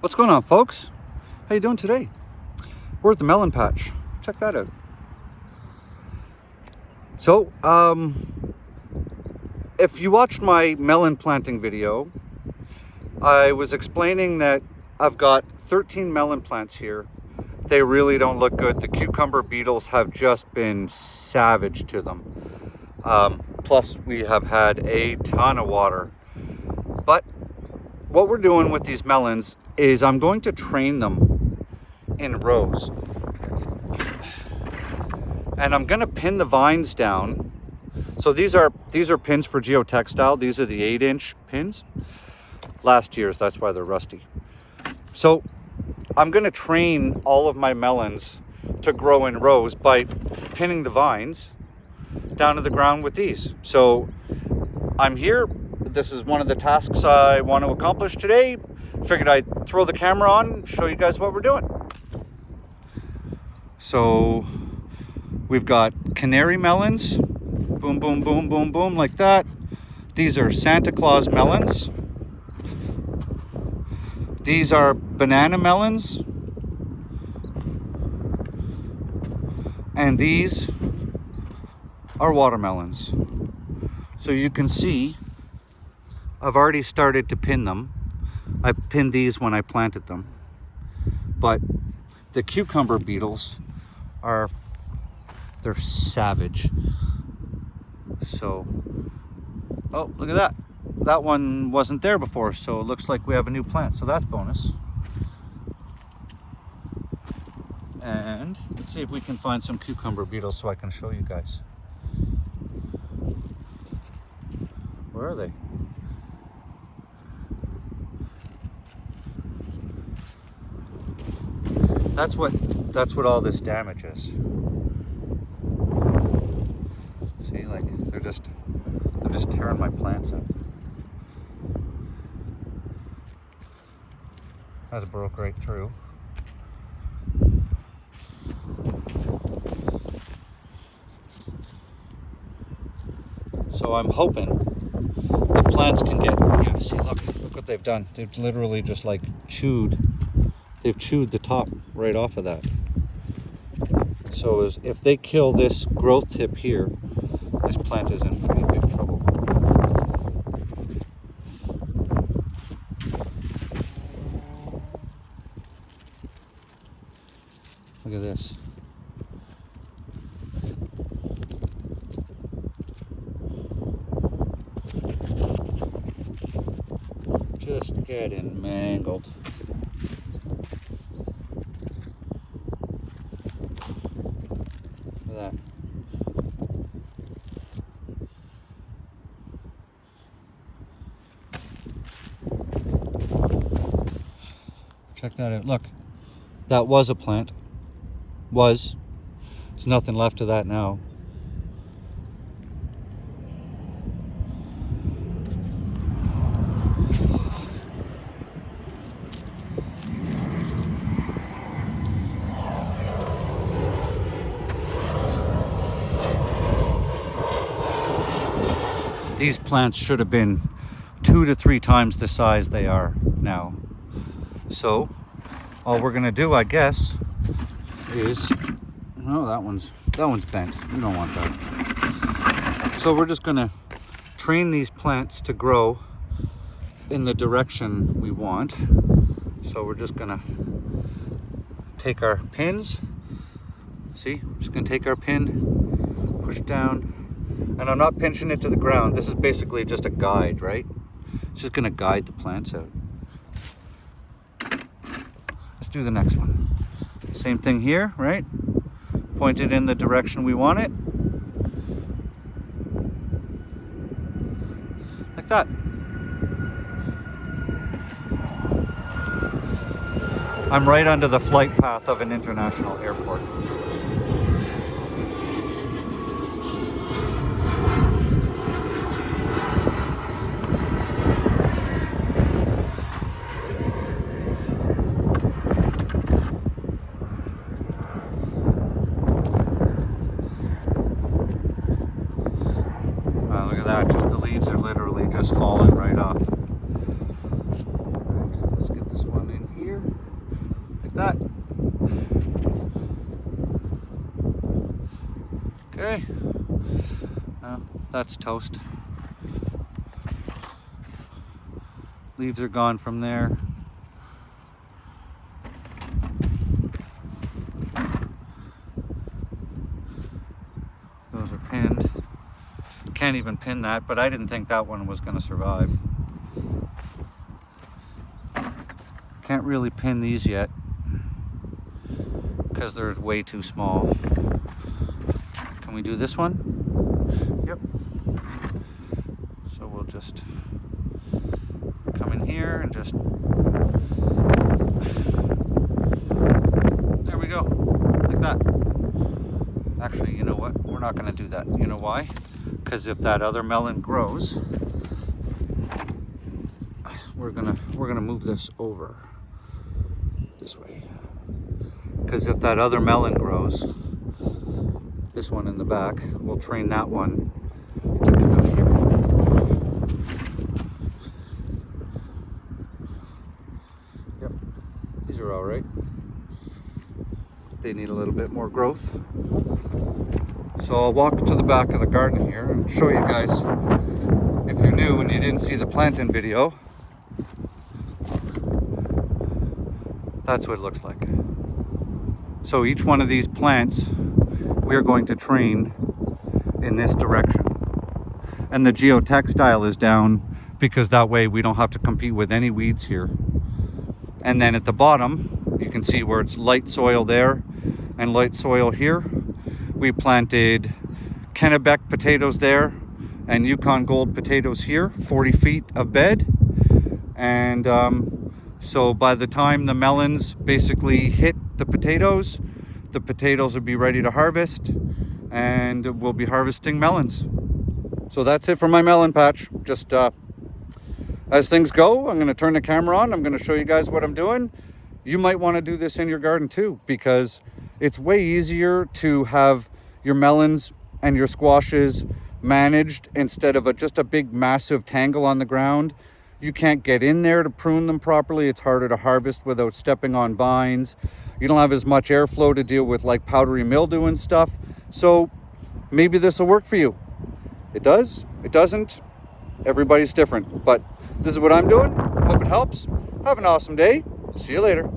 What's going on, folks? How you doing today? We're at the melon patch. Check that out. So, if you watched my melon planting video, I was explaining that I've got 13 melon plants here. They really don't look good. The cucumber beetles have just been savage to them. Plus, we have had a ton of water. But what we're doing with these melons is I'm going to train them in rows. And I'm going to pin the vines down. So these are pins for geotextile. These are the 8-inch pins. Last year's, that's why they're rusty. So I'm going to train all of my melons to grow in rows by pinning the vines down to the ground with these. So I'm here. This is one of the tasks I want to accomplish today. Figured I'd throw the camera on and show you guys what we're doing. So we've got canary melons. Boom, boom, boom, boom, boom, like that. These are Santa Claus melons. These are banana melons. And these are watermelons. So you can see I've already started to pin them. I pinned these when I planted them. But the cucumber beetles they're savage. So, oh, look at that. That one wasn't there before, so it looks like we have a new plant. So that's bonus. And let's see if we can find some cucumber beetles so I can show you guys. Where are they? That's what all this damage is. See, like they're just tearing my plants up. That's broke right through. So I'm hoping the plants can get, yeah, see, look what they've done. They've literally just like chewed the top right off of that. So if they kill this growth tip here, this plant is in pretty big trouble. Look at this. Just getting mangled. Look at that. Check that out. Look, that was a plant. There's nothing left of that now. These plants should have been 2 to 3 times the size they are now. So all we're gonna do, I guess, is, oh, that one's bent. We don't want that. So we're just gonna train these plants to grow in the direction we want. So we're just gonna take our pins. See, we're just gonna take our pin, push down, and I'm not pinching it to the ground. This is basically just a guide, right? It's just gonna guide the plants out. Let's do the next one. Same thing here, right? Point it in the direction we want it. Like that. I'm right under the flight path of an international airport. Look at that, just the leaves are literally just falling right off. Right, let's get this one in here. like that. Okay, that's toast. Leaves are gone from there. Those are pinned. Can't even pin that, but I didn't think that one was going to survive. Can't really pin these yet because they're way too small. Can we do this one? Yep. So we'll just come in here and just, there we go, like that. Actually, you know what? We're not going to do that. You know why? Because if that other melon grows, we're gonna move this over this way. Because if that other melon grows, this one in the back, we'll train that one to come out here. Yep, these are all right. They need a little bit more growth. So I'll walk to the back of the garden here and show you guys, if you're new and you didn't see the planting video, that's what it looks like. So each one of these plants, we're going to train in this direction. And the geotextile is down because that way we don't have to compete with any weeds here. And then at the bottom, you can see where it's light soil there and light soil here. We planted Kennebec potatoes there and Yukon Gold potatoes here, 40 feet of bed. And so by the time the melons basically hit the potatoes will be ready to harvest, and we'll be harvesting melons. So that's it for my melon patch. Just as things go, I'm going to turn the camera on. I'm going to show you guys what I'm doing. You might want to do this in your garden too, because it's way easier to have your melons and your squashes managed instead of just a big massive tangle on the ground. You can't get in there to prune them properly. It's harder to harvest without stepping on vines. You don't have as much airflow to deal with like powdery mildew and stuff. So maybe this will work for you. It does, it doesn't. Everybody's different, but this is what I'm doing. Hope it helps. Have an awesome day. See you later.